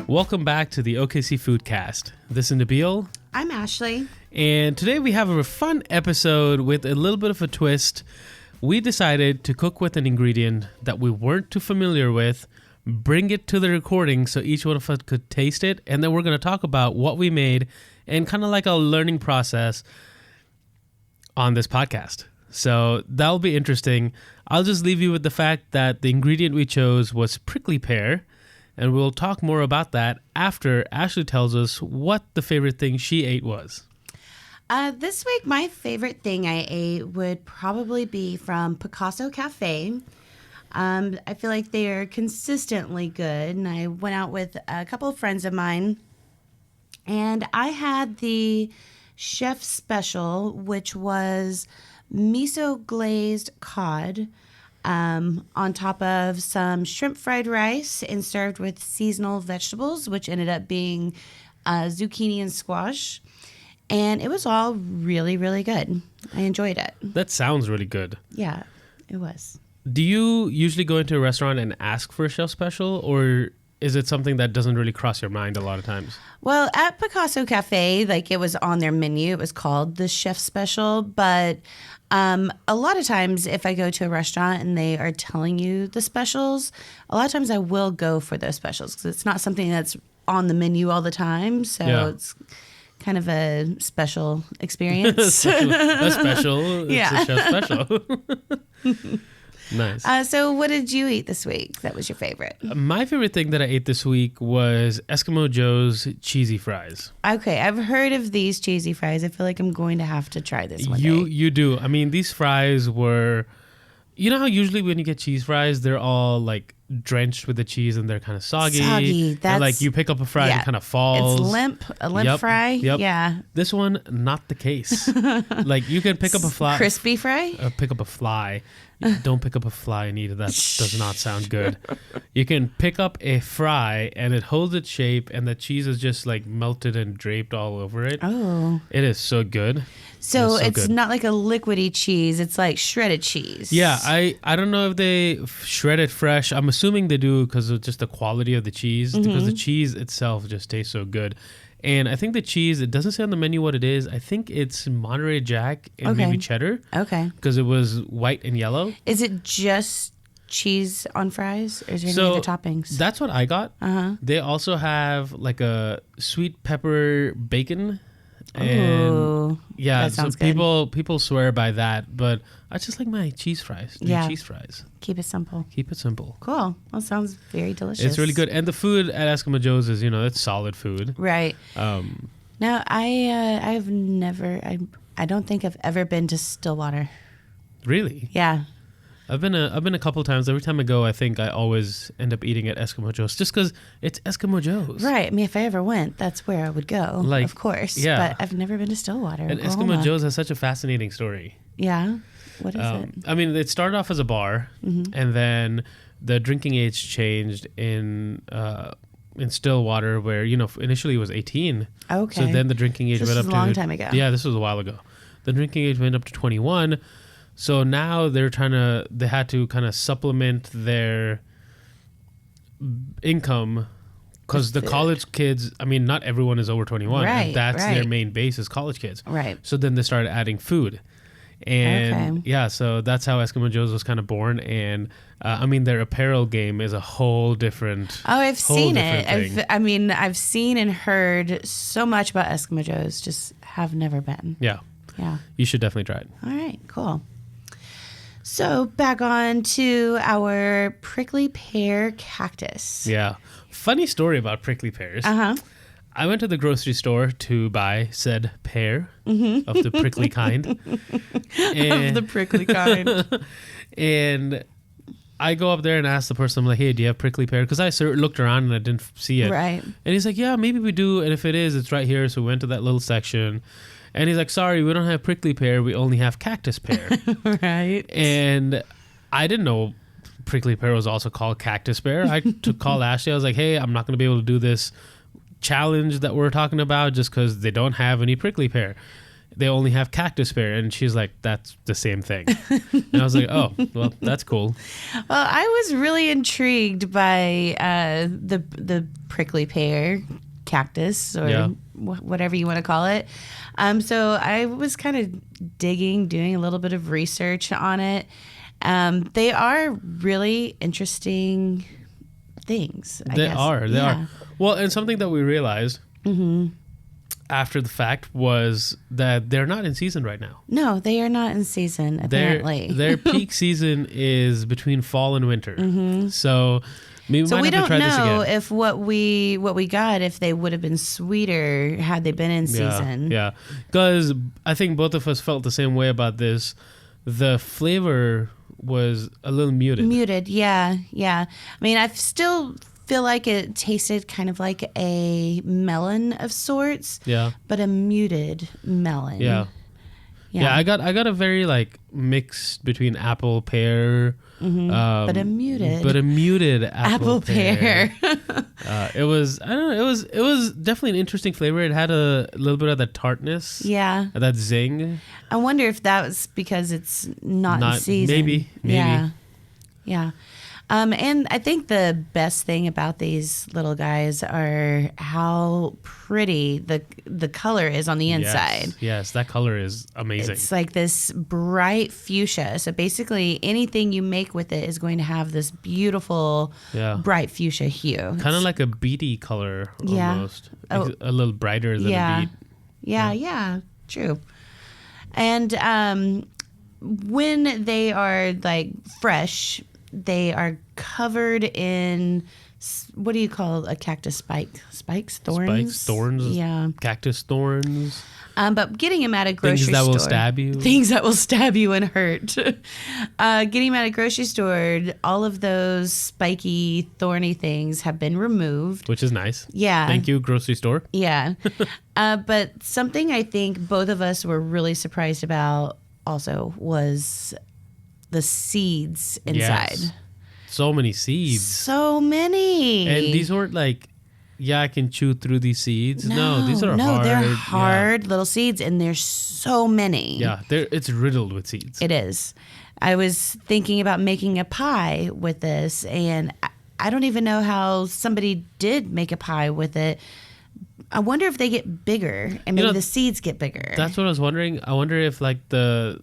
Welcome back to the OKC Foodcast. This is Nabil. I'm Ashley. And today we have a fun episode with a little bit of a twist. We decided to cook with an ingredient that we weren't too familiar with, bring it to the recording so each one of us could taste it, and then we're going to talk about what we made and kind of like a learning process on this podcast. So that'll be interesting. I'll just leave you with the fact that the ingredient we chose was prickly pear, and we'll talk more about that after Ashley tells us what the favorite thing she ate was. This week, my favorite thing I ate would probably be from Picasso Cafe. I feel like they're consistently good, and I went out with a couple of friends of mine, and I had the chef special, which was miso glazed cod on top of some shrimp fried rice and served with seasonal vegetables, which ended up being zucchini and squash. And it was all really, really good. I enjoyed it. That sounds really good. Yeah, it was. Do you usually go into a restaurant and ask for a chef special, or is it something that doesn't really cross your mind a lot of times? Well, at Picasso Cafe, like it was on their menu. It was called the chef special. But a lot of times if I go to a restaurant and they are telling you the specials, a lot of times I will go for those specials because it's not something that's on the menu all the time. So it's kind of a special experience. a special. Yeah. It's a chef special. Nice. So what did you eat this week that was your favorite? My favorite thing that I ate this week was Eskimo Joe's cheesy fries. Okay, I've heard of these cheesy fries. I feel like I'm going to have to try this one day. You do. I mean, these fries were... You know how usually when you get cheese fries, they're all like drenched with the cheese and they're kind of soggy. That's... And like you pick up a fry and it kind of falls. It's limp, a limp fry. Yep. Yeah. This one, not the case. Like you can pick up a fly. Crispy fry? Pick up a fly. Don't pick up a fly and eat it. That does not sound good. You can pick up a fry and it holds its shape and the cheese is just like melted and draped all over it. Oh. It is so good. So it's not like a liquidy cheese. It's like shredded cheese. Yeah, I don't know if they shred it fresh. I'm assuming they do because of just the quality of the cheese. Mm-hmm. Because the cheese itself just tastes so good. And I think the cheese, it doesn't say on the menu what it is. I think it's Monterey Jack and maybe cheddar. Okay. Because it was white and yellow. Is it just cheese on fries or is there any other toppings? That's what I got. Uh-huh. They also have like a sweet pepper bacon. And ooh, yeah, that sounds good. People swear by that, but I just like my cheese fries. Cheese fries. Keep it simple. Keep it simple. Cool. Well, sounds very delicious. It's really good, and the food at Eskimo Joe's is it's solid food. Right. Now I've never. I don't think I've ever been to Stillwater. Really? Yeah. I've been a couple of times. Every time I go, I think I always end up eating at Eskimo Joe's just because it's Eskimo Joe's. Right. I mean, if I ever went, that's where I would go. Like, of course. Yeah. But I've never been to Stillwater. And Eskimo Joe's has such a fascinating story. Yeah. What is it? I mean, it started off as a bar, and then the drinking age changed in Stillwater, where initially it was 18. Okay. So then the drinking age went up to a long time ago. Yeah, this was a while ago. The drinking age went up to 21. So now they had to kind of supplement their income because the college kids, I mean, not everyone is over 21. Right, and that's their main base is college kids. Right. So then they started adding food. And so that's how Eskimo Joe's was kind of born. And I mean, their apparel game is a whole different. Oh, I've seen it. I've seen and heard so much about Eskimo Joe's, just have never been. Yeah. Yeah. You should definitely try it. All right, cool. So back on to our prickly pear cactus. Yeah. Funny story about prickly pears. Uh-huh. I went to the grocery store to buy said pear of the prickly kind. Of the prickly kind. And I go up there and ask the person, I'm like, hey, do you have prickly pear? Because I looked around and I didn't see it. Right. And he's like, yeah, maybe we do. And if it is, it's right here. So we went to that little section. And he's like, sorry, we don't have prickly pear. We only have cactus pear. Right. And I didn't know prickly pear was also called cactus pear. I called Ashley. I was like, hey, I'm not going to be able to do this challenge that we're talking about just because they don't have any prickly pear. they only have cactus pear. And she's like, that's the same thing. And I was like, oh, well, that's cool. Well, I was really intrigued by the prickly pear cactus or whatever you want to call it. So I was kind of doing a little bit of research on it. They are really interesting things. They are. Well, and something that we realized after the fact was that they're not in season right now. No, they are not in season, apparently. Their peak season is between fall and winter. So we might we have to try don't this know again. if what we got, if they would have been sweeter had they been in season. Yeah, because I think both of us felt the same way about this. The flavor was a little muted. Yeah. I mean, I still feel like it tasted kind of like a melon of sorts. Yeah. But a muted melon. Yeah. I got a very like mixed between apple pear, but a muted apple pear. It was definitely an interesting flavor. It had a little bit of that tartness. Yeah. That zing. I wonder if that was because it's not in season. Maybe. Yeah. And I think the best thing about these little guys are how pretty the color is on the inside. Yes, that color is amazing. It's like this bright fuchsia. So basically anything you make with it is going to have this beautiful bright fuchsia hue. Kind of like a beety color almost. Like a little brighter than a beet. Yeah, true. And when they are like fresh, they are covered in, what do you call a cactus spike? Spikes? Thorns? Thorns? Yeah. Cactus thorns. But getting them at a grocery store. Things that will stab you. Things that will stab you and hurt. Getting them at a grocery store, all of those spiky, thorny things have been removed. Which is nice. Yeah. Thank you, grocery store. Yeah. But something I think both of us were really surprised about also was the seeds inside. Yes. So many seeds. So many. And these weren't like, I can chew through these seeds. No, these are hard. They're hard little seeds, and there's so many. Yeah, it's riddled with seeds. It is. I was thinking about making a pie with this, and I don't even know how somebody did make a pie with it. I wonder if they get bigger, and maybe the seeds get bigger. That's what I was wondering. I wonder if like the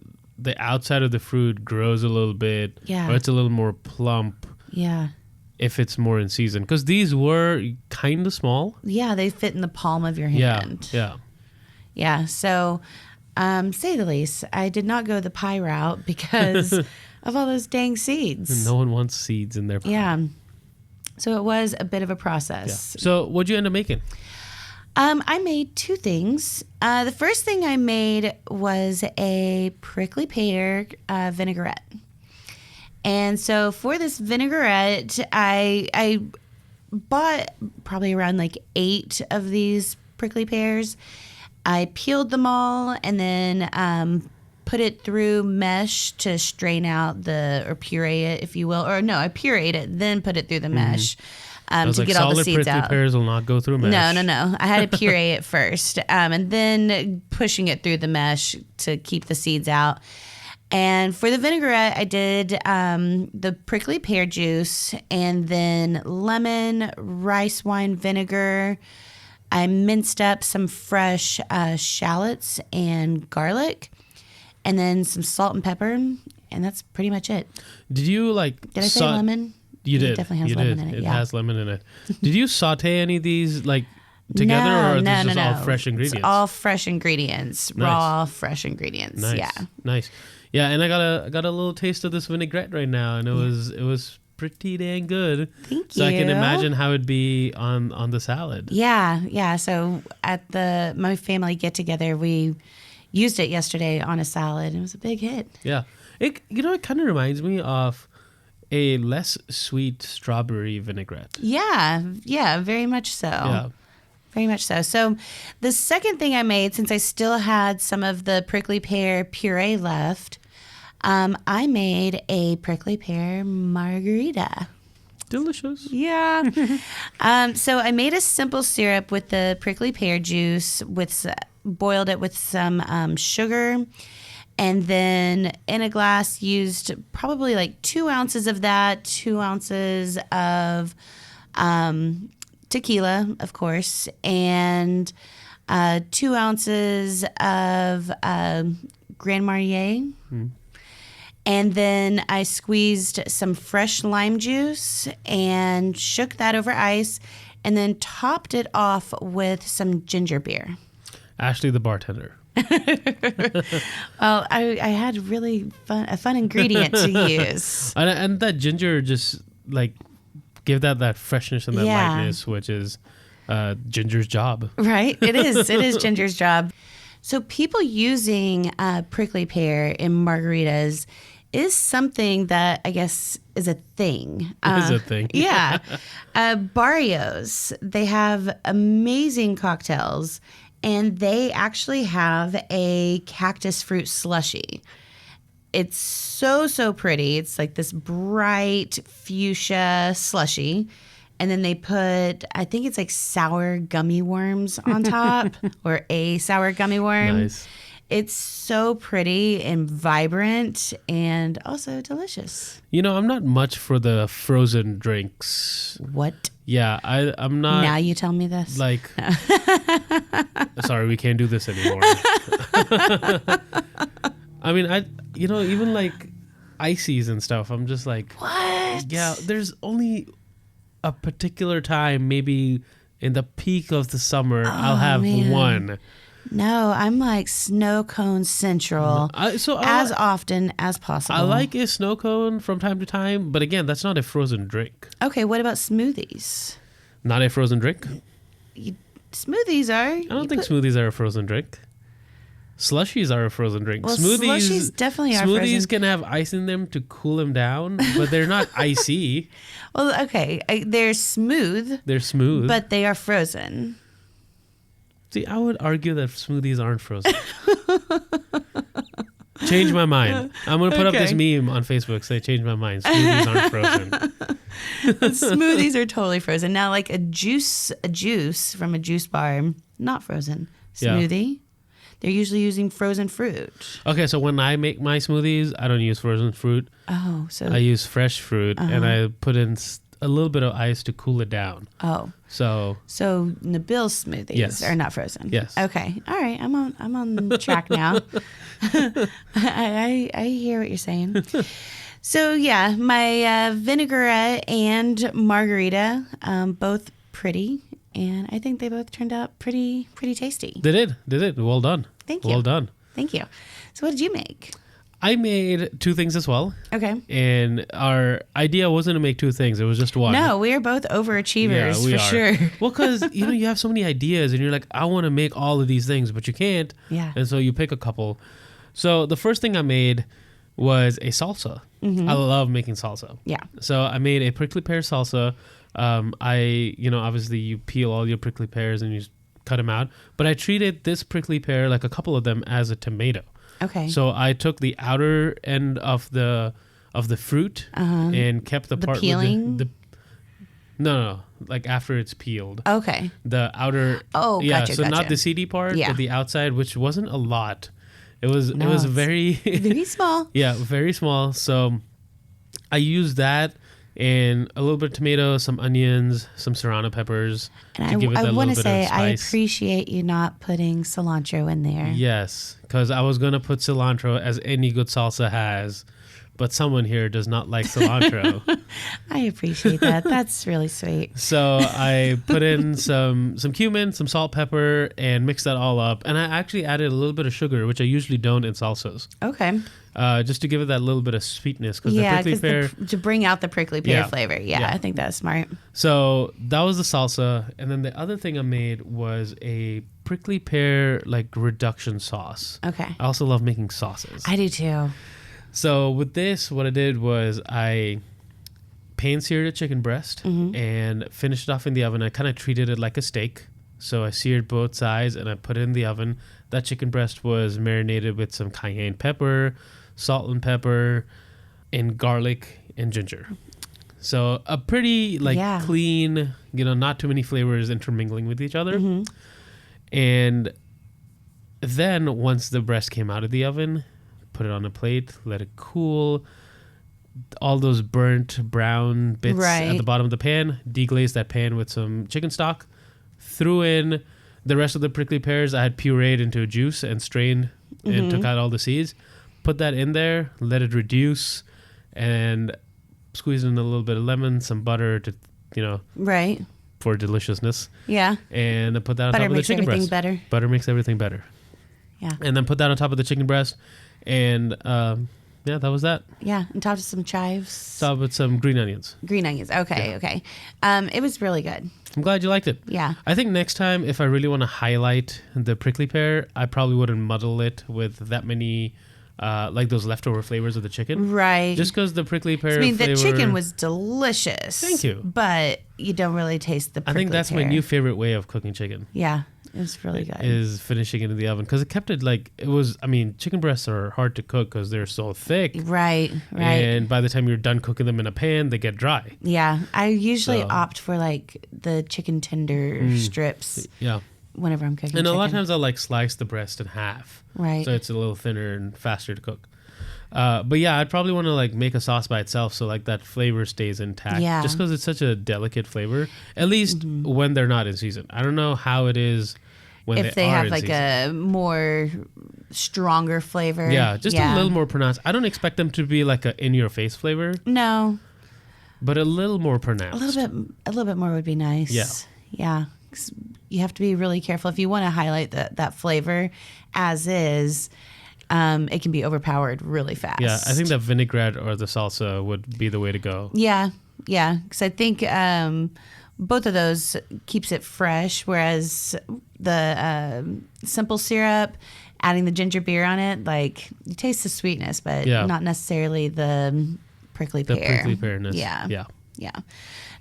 outside of the fruit grows a little bit, or it's a little more plump. Yeah. If it's more in season, because these were kind of small. Yeah, they fit in the palm of your hand. Yeah. So, say the least, I did not go the pie route because of all those dang seeds. No one wants seeds in their pie. Yeah. So it was a bit of a process. Yeah. So what'd you end up making? I made two things. The first thing I made was a prickly pear vinaigrette. And so for this vinaigrette, I bought probably around like 8 of these prickly pears. I peeled them all and then put it through mesh to strain out or puree it, if you will. Or no, I pureed it, then put it through the mesh. To get all the seeds out. Solid prickly pears will not go through mesh. No. I had to puree it first, and then pushing it through the mesh to keep the seeds out. And for the vinaigrette, I did the prickly pear juice and then lemon, rice wine vinegar. I minced up some fresh shallots and garlic, and then some salt and pepper, and that's pretty much it. Did you like? Did I say lemon? You did. It definitely has lemon in it. It has lemon in it. Did you saute any of these like together, or are these just all fresh ingredients? It's all fresh ingredients, raw fresh ingredients. Nice. Yeah, nice. Yeah, and I got a little taste of this vinaigrette right now, and it was pretty dang good. Thank so you. I can imagine how it'd be on the salad. Yeah. So at my family get together, we used it yesterday on a salad. It was a big hit. Yeah, it kind of reminds me of a less sweet strawberry vinaigrette. Yeah, very much so. Yeah. Very much so. So the second thing I made, since I still had some of the prickly pear puree left, I made a prickly pear margarita. Delicious. Yeah. So I made a simple syrup with the prickly pear juice with boiled it with some sugar, and then in a glass used probably like 2 ounces of that, 2 ounces of tequila, of course, and 2 ounces of Grand Marnier. And then I squeezed some fresh lime juice and shook that over ice, and then topped it off with some ginger beer. Ashley, the bartender. Well, I had really a fun ingredient to use. And that ginger just like give that freshness and that lightness, which is ginger's job. Right? It is. It is ginger's job. So people using prickly pear in margaritas is something that I guess is a thing. It is a thing. Yeah. Barrios, they have amazing cocktails, and they actually have a cactus fruit slushie. It's so pretty. It's like this bright fuchsia slushie. And then they put, I think it's like sour gummy worms on top, or a sour gummy worm. Nice. It's so pretty and vibrant and also delicious. You know, I'm not much for the frozen drinks. What? Yeah, I'm not. Now you tell me this. Like, sorry, we can't do this anymore. I mean, even like ices and stuff, I'm just like, What? Yeah, there's only a particular time, maybe in the peak of the summer, I'll have one. No, I'm like snow cone central as often as possible. I like a snow cone from time to time, but again, that's not a frozen drink. Okay, what about smoothies? Not a frozen drink? Smoothies are. I don't think smoothies are a frozen drink. Slushies are a frozen drink. Well, slushies definitely are frozen. Smoothies can have ice in them to cool them down, but they're not icy. Well, okay, they're smooth. They're smooth. But they are frozen. See, I would argue that smoothies aren't frozen. Change my mind. I'm going to put up this meme on Facebook. Say, change my mind. Smoothies aren't frozen. Smoothies are totally frozen. Now, like a juice from a juice bar, not frozen. Smoothie, they're usually using frozen fruit. Okay, so when I make my smoothies, I don't use frozen fruit. Oh, so I use fresh fruit, and I put in a little bit of ice to cool it down. Oh. So Nabil's smoothies are not frozen. Yes. Okay. All right. I'm on track now. I hear what you're saying. So yeah, my vinaigrette and margarita, both pretty, and I think they both turned out pretty tasty. They did. Well done. Thank you. Well done. Thank you. So what did you make? I made 2 things as well. Okay. And our idea wasn't to make 2 things. It was just one. No, we are both overachievers we for are. sure. Well, because, you have so many ideas and you're like, I want to make all of these things, but you can't. Yeah. And so you pick a couple. So the first thing I made was a salsa. Mm-hmm. I love making salsa. Yeah. So I made a prickly pear salsa. Obviously you peel all your prickly pears and you just cut them out. But I treated this prickly pear, like a couple of them, as a tomato. Okay. So I took the outer end of the fruit and kept the part peeling? with no, like after it's peeled. Okay. The outer. Oh, gotcha. So not the seedy part, but the outside, which wasn't a lot. It was very very small. Yeah, very small. So I used that and a little bit of tomato, some onions, some serrano peppers to give it that little bit of spice. I appreciate you not putting cilantro in there. Yes, because I was going to put cilantro, as any good salsa has, but someone here does not like cilantro. I appreciate that. That's really sweet. So I put in some cumin, some salt, pepper, and mixed that all up. And I actually added a little bit of sugar, which I usually don't in salsas. Okay. Just to give it that little bit of sweetness. Because the prickly pear... to bring out the prickly pear flavor. Yeah, I think that's smart. So that was the salsa. And then the other thing I made was a prickly pear reduction sauce. Okay. I also love making sauces. I do too. So with this, what I did was I pan-seared a chicken breast and finished it off in the oven. I kind of treated it like a steak. So I seared both sides and I put it in the oven. That chicken breast was marinated with some cayenne pepper, salt and pepper, and garlic and ginger. So a pretty clean, not too many flavors intermingling with each other. And then once the breast came out of the oven, put it on a plate, let it cool. All those burnt brown bits at the bottom of the pan, deglazed that pan with some chicken stock, threw in the rest of the prickly pears I had pureed into a juice and strained and took out all the seeds. Put that in there, let it reduce, and squeeze in a little bit of lemon, some butter to, for deliciousness. Yeah. And then put that on top of the chicken breast. Better. Butter makes everything better. Yeah. And then put that on top of the chicken breast, and that was that. Yeah, and topped with some chives. Topped with some green onions. Green onions. Okay. It was really good. I'm glad you liked it. Yeah. I think next time, if I really want to highlight the prickly pear, I probably wouldn't muddle it with that many, like those leftover flavors of the chicken. Right. Just because the prickly pear the flavor... chicken was delicious. Thank you. But you don't really taste the prickly I think that's pear. my new favorite way of cooking chicken. Yeah. It was really good. Is finishing it in the oven. Because it kept it chicken breasts are hard to cook because they're so thick. Right. And by the time you're done cooking them in a pan, they get dry. Yeah. I usually opt for the chicken tender strips. Yeah. Whenever I'm cooking And chicken. a lot of times I'll slice the breast in half. Right. So it's a little thinner and faster to cook. But yeah, I'd probably want to make a sauce by itself so that flavor stays intact. Yeah. Just because it's such a delicate flavor. At least when they're not in season. I don't know how it is when if they have are in season. a more stronger flavor. Yeah, just a little more pronounced. I don't expect them to be a in-your-face flavor. No. But a little more pronounced. A little bit more would be nice. Yeah. Yeah. 'Cause you have to be really careful if you want to highlight that flavor as is. It can be overpowered really fast. Yeah, I think that vinaigrette or the salsa would be the way to go. Yeah, because I think both of those keeps it fresh, whereas the simple syrup, adding the ginger beer on it, you taste the sweetness, but not necessarily the prickly pear. The prickly pearness. Yeah.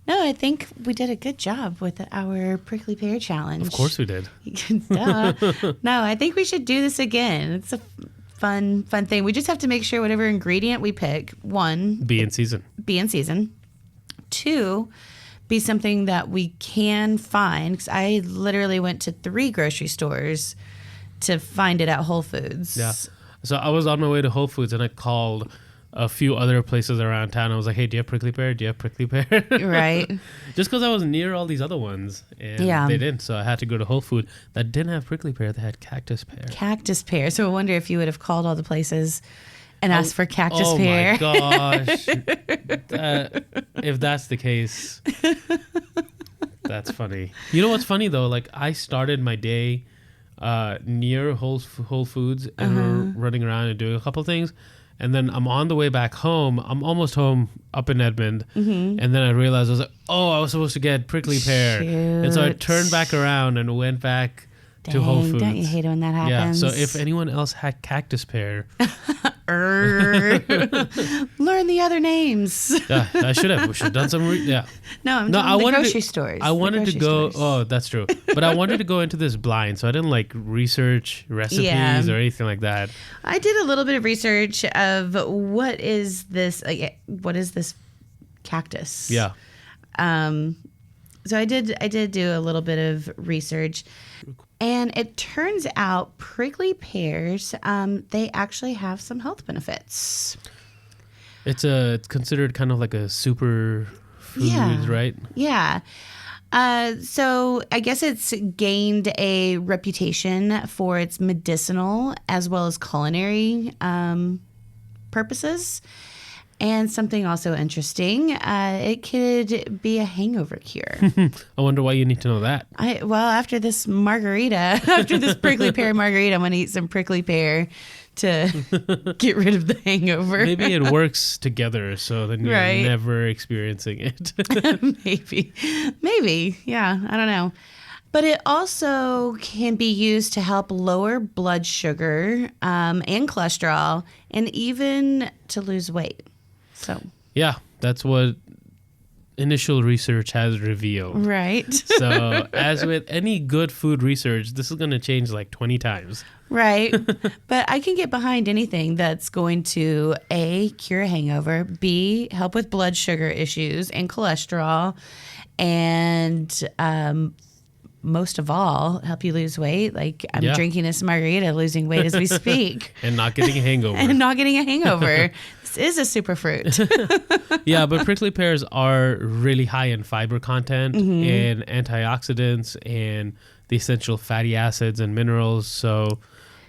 No, I think we did a good job with our prickly pear challenge. Of course we did. Duh. No, I think we should do this again. It's a fun thing. We just have to make sure whatever ingredient we pick, one, be in season. Two, be something that we can find. Because I literally went to 3 grocery stores to find it at Whole Foods. Yeah. So I was on my way to Whole Foods and I called a few other places around town. I was like, hey, do you have prickly pear? Do you have prickly pear? Right. Just because I was near all these other ones. And they didn't. So I had to go to Whole Food that didn't have prickly pear. They had cactus pear. So I wonder if you would have called all the places and asked for cactus pear. Oh, my gosh. If that's the case, that's funny. You know what's funny, though? I started my day near Whole Foods and we're running around and doing a couple things. And then I'm on the way back home. I'm almost home up in Edmond. And then I realized I was I was supposed to get prickly pear. Shoot. And so I turned back around and went back to Whole Foods. Don't you hate it when that happens? Yeah, so if anyone else had cactus pear. Learn the other names. Yeah, I should have. We should have done some. No, I'm talking the grocery stores. I wanted to go. Oh, that's true. But I wanted to go into this blind, so I didn't research recipes or anything like that. I did a little bit of research of what is this cactus. Yeah. So I did do a little bit of research. And it turns out prickly pears, they actually have some health benefits. It's considered kind of like a super food, right? Yeah. So I guess it's gained a reputation for its medicinal as well as culinary purposes. And something also interesting, it could be a hangover cure. I wonder why you need to know that. After this prickly pear margarita, I'm going to eat some prickly pear to get rid of the hangover. Maybe it works together, so then you're never experiencing it. Maybe. Yeah, I don't know. But it also can be used to help lower blood sugar and cholesterol and even to lose weight. So yeah, that's what initial research has revealed. Right. So as with any good food research, this is going to change 20 times. Right. But I can get behind anything that's going to A, cure a hangover, B, help with blood sugar issues and cholesterol, and most of all, help you lose weight. Like I'm Yeah. drinking this margarita, losing weight as we speak. And not getting a hangover. And not getting a hangover. This is a superfruit. Yeah, but prickly pears are really high in fiber content and antioxidants and the essential fatty acids and minerals. So,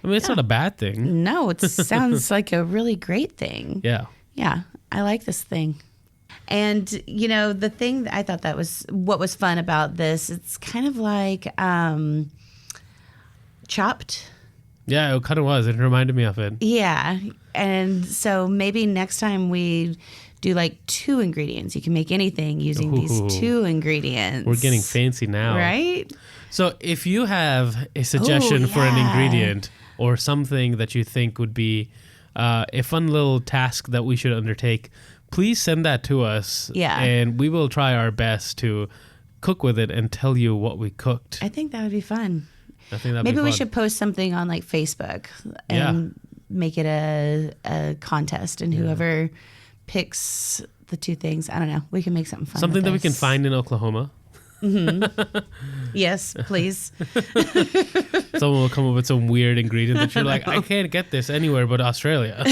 I mean, it's not a bad thing. No, it sounds like a really great thing. Yeah. Yeah, I like this thing. And, the thing that I thought that was what was fun about this, it's kind of like Chopped. Yeah, it kind of was. It reminded me of it. Yeah. And so maybe next time we do like 2 ingredients. You can make anything using these 2 ingredients. We're getting fancy now. Right? So if you have a suggestion for an yeah. ingredient or something that you think would be a fun little task that we should undertake, please send that to us. Yeah. And we will try our best to cook with it and tell you what we cooked. I think that would be fun. I think that'd Maybe be fun. we should post something on like Facebook and make it a contest, and whoever picks the 2 things, I don't know, we can make something fun. Something with that we this. can find in Oklahoma. Yes, please. Someone will come up with some weird ingredient that you're like, I can't get this anywhere but Australia.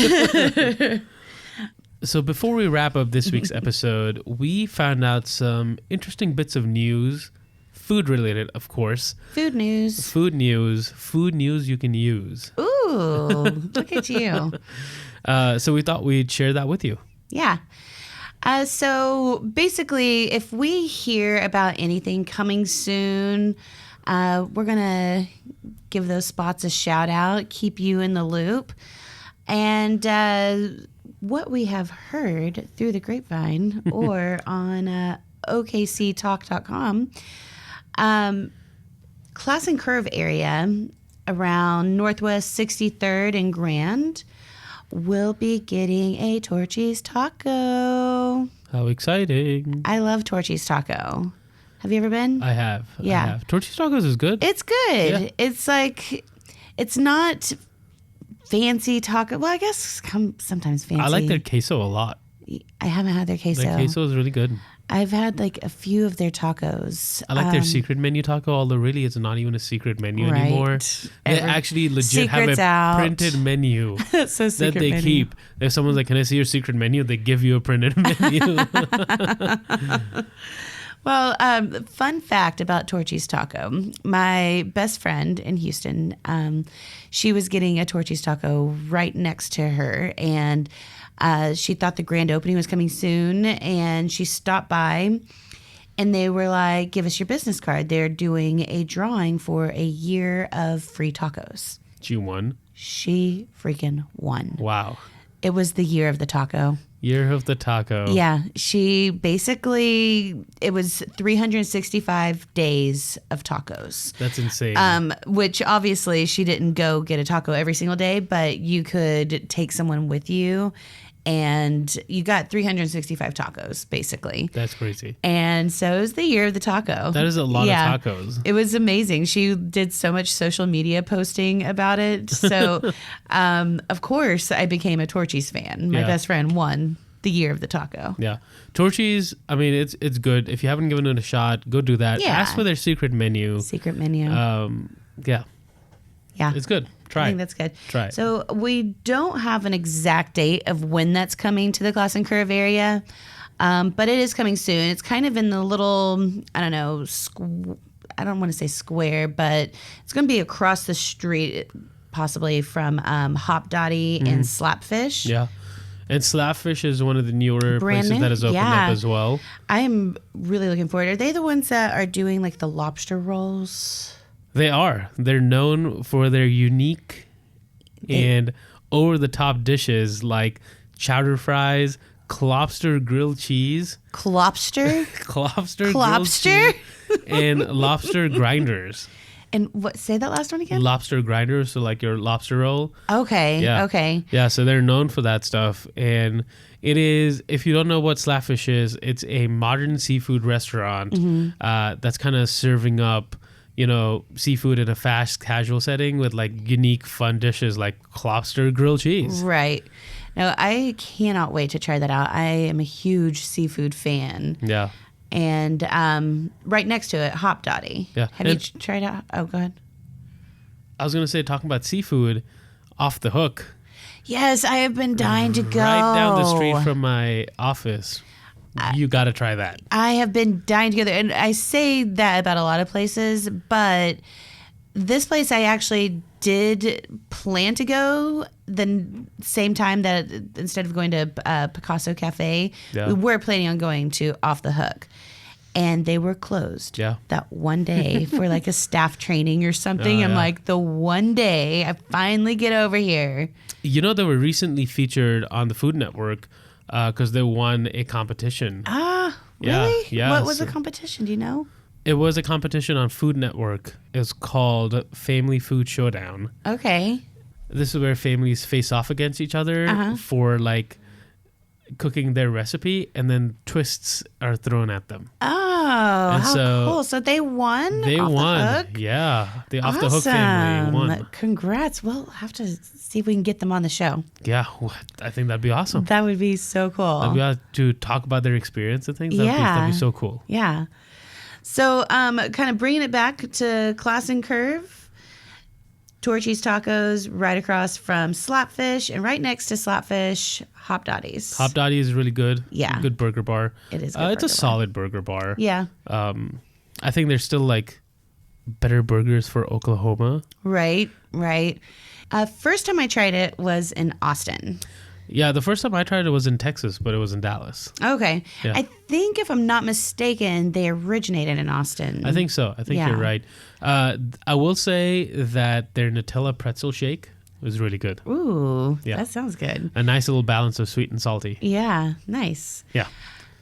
So before we wrap up this week's episode, we found out some interesting bits of news, food related, of course. Food news. Food news you can use. Ooh, look at you. So we thought we'd share that with you. Yeah. So basically, if we hear about anything coming soon, we're going to give those spots a shout out, keep you in the loop. And what we have heard through the grapevine or on okctalk.com, Class and Curve area around Northwest 63rd and Grand will be getting a Torchy's taco. How exciting. I love Torchy's taco. Have you ever been? I have. Yeah. I have. Torchy's tacos is good. It's good. Yeah. It's like, it's not fancy taco. Well, I guess sometimes fancy. I like their queso a lot. I haven't had their queso. Their queso is really good. I've had like a few of their tacos. I like their secret menu taco, although really it's not even a secret menu Right. anymore. They actually legit have Secret's a out. printed menu So that secret they menu. keep. If someone's like, can I see your secret menu? They give you a printed menu. Well, fun fact about Torchy's Taco. My best friend in Houston, she was getting a Torchy's Taco right next to her, and she thought the grand opening was coming soon, and she stopped by, and they were like, give us your business card. They're doing a drawing for a year of free tacos. She won. She freaking won. Wow. It was the year of the taco. Year of the taco. Yeah, she basically, it was 365 days of tacos. That's insane. Which obviously she didn't go get a taco every single day, but you could take someone with you and you got 365 tacos basically. That's crazy. And so it was the year of the taco. That is a lot of tacos. It was amazing. She did so much social media posting about it. So, of course, I became a Torchy's fan. My Yeah. best friend won the year of the taco. Yeah. Torchy's, I mean, it's good. If you haven't given it a shot, go do that. Yeah. Ask for their secret menu. Secret menu. Yeah. Yeah. It's good. I Try think it. that's good. Try it. So we don't have an exact date of when that's coming to the Glass and Curve area, but it is coming soon. It's kind of in the little, I don't know, I don't want to say square, but it's going to be across the street, possibly from Hop Dotty and Slapfish. Yeah. And Slapfish is one of the newer Brand places new? that has opened Yeah. up as well. I am really looking forward. Are they the ones that are doing like the lobster rolls? They are. They're known for their unique and over-the-top dishes like chowder fries, Klopster grilled cheese, Klopster? Klopster grilled Klopster? cheese, and lobster grinders. And what? Say that last one again? Lobster grinders, so like your lobster roll. Okay. Yeah. Okay. Yeah, so they're known for that stuff. And it is, if you don't know what Slapfish is, it's a modern seafood restaurant that's kind of serving up, you know, seafood in a fast casual setting with like unique fun dishes like lobster grilled cheese. Right. No, I cannot wait to try that out. I am a huge seafood fan. Yeah. and right next to it, Hop Dottie. Yeah. Have you tried out? Oh, go ahead. I was going to say, talking about seafood, Off the Hook. Yes, I have been dying to go. Right down the street from my office. You got to try that. I have been dying to go there. And I say that about a lot of places, but this place I actually did plan to go the same time that instead of going to Picasso Cafe, we were planning on going to Off the Hook. And they were closed that one day for like a staff training or something. I'm like, the one day I finally get over here. You know, they were recently featured on the Food Network because they won a competition. Ah, really? Yeah. What was the competition? Do you know? It was a competition on Food Network. It was called Family Food Showdown. Okay. This is where families face off against each other for like cooking their recipe, and then twists are thrown at them. Oh, and how cool. So they won? They Off won. The Hook? Yeah. The Off the Hook family won. Congrats. We'll have to see if we can get them on the show. Yeah. I think that'd be awesome. That would be so cool. We ought to talk about their experience and things. That'd be so cool. Yeah. So kind of bringing it back to Class and Curve. Torchy's Tacos right across from Slapfish, and right next to Slapfish, Hop Dottie's. Hop Dottie is really good. Yeah. Good burger bar. It is good It's a solid burger bar. Yeah. I think there's still like better burgers for Oklahoma. Right. First time I tried it was in Austin. Yeah, the first time I tried it was in Texas, but it was in Dallas. Okay. Yeah. I think if I'm not mistaken, they originated in Austin. I think so. I think you're right. I will say that their Nutella pretzel shake was really good. Ooh, that sounds good. A nice little balance of sweet and salty. Yeah, nice. Yeah.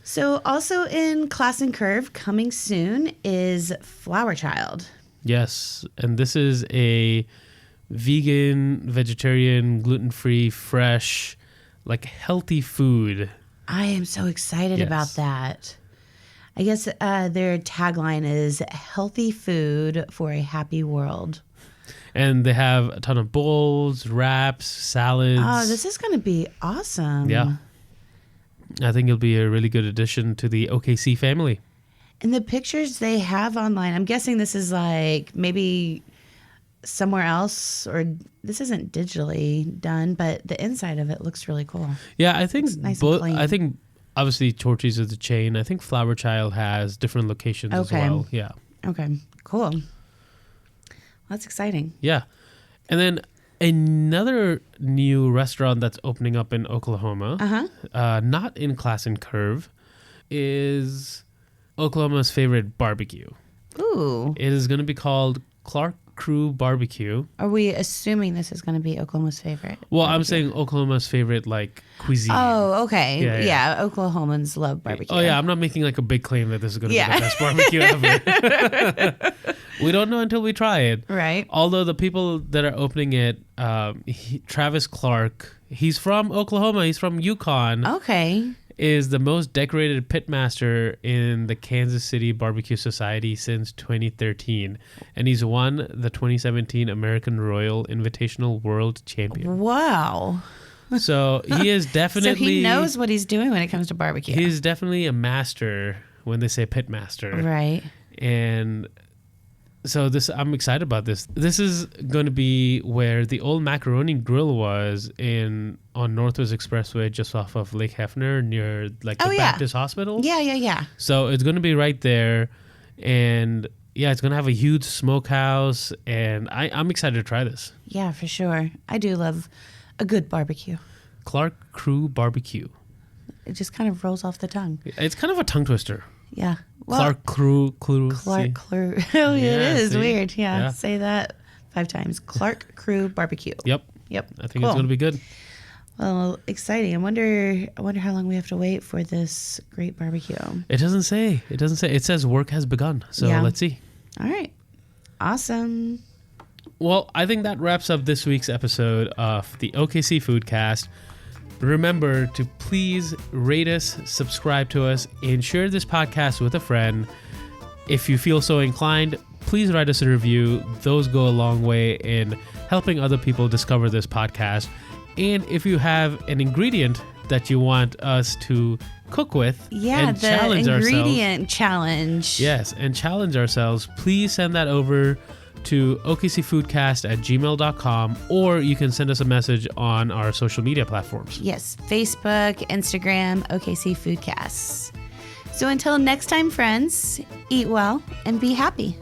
So also in Class and Curve coming soon is Flower Child. Yes, and this is a vegan, vegetarian, gluten-free, fresh, like healthy food. I am so excited about that. I guess their tagline is healthy food for a happy world. And they have a ton of bowls, wraps, salads. Oh, this is going to be awesome. Yeah. I think it'll be a really good addition to the OKC family. And the pictures they have online, I'm guessing this is like maybe somewhere else, or this isn't digitally done, but the inside of it looks really cool. Yeah, I think nice both. I think obviously Torchy's is a chain. I think Flower Child has different locations as well. Yeah. Okay. Cool. Well, that's exciting. Yeah, and then another new restaurant that's opening up in Oklahoma, not in Class and Curve, is Oklahoma's favorite barbecue. Ooh. It is going to be called Clark Crew Barbecue. Are we assuming this is going to be Oklahoma's favorite? Well, barbecue? I'm saying Oklahoma's favorite like cuisine. Oh, okay. Yeah. Oklahomans love barbecue. Oh, yeah. I'm not making like a big claim that this is going to be the best barbecue ever. We don't know until we try it. Right. Although the people that are opening it, Travis Clark, he's from Oklahoma. He's from Yukon. Okay. Is the most decorated pitmaster in the Kansas City Barbecue Society since 2013. And he's won the 2017 American Royal Invitational World Champion. Wow. So he is definitely... So he knows what he's doing when it comes to barbecue. He's definitely a master when they say pitmaster. Right. And so I'm excited about this. This is going to be where the old Macaroni Grill was on Northwest Expressway, just off of Lake Hefner, near like the Baptist Hospital. Yeah. So it's going to be right there, and it's going to have a huge smokehouse, and I'm excited to try this. Yeah, for sure. I do love a good barbecue. Clark Crew Barbecue. It just kind of rolls off the tongue. It's kind of a tongue twister. Yeah. Well, Clark Crew. Clark Crew. Oh, it is weird. Yeah. Say that 5 times. Clark Crew Barbecue. Yep. I think it's going to be good. Well, exciting. I wonder how long we have to wait for this great barbecue. It doesn't say. It says work has begun. So let's see. All right. Awesome. Well, I think that wraps up this week's episode of the OKC Foodcast. Remember to please rate us, subscribe to us, and share this podcast with a friend. If you feel so inclined, please write us a review. Those go a long way in helping other people discover this podcast. And if you have an ingredient that you want us to cook with Yeah, and the challenge ingredient challenge. Yes, and challenge ourselves, please send that over to okcfoodcast@gmail.com, or you can send us a message on our social media platforms. Yes, Facebook, Instagram, OKC Foodcasts. So until next time, friends, eat well and be happy.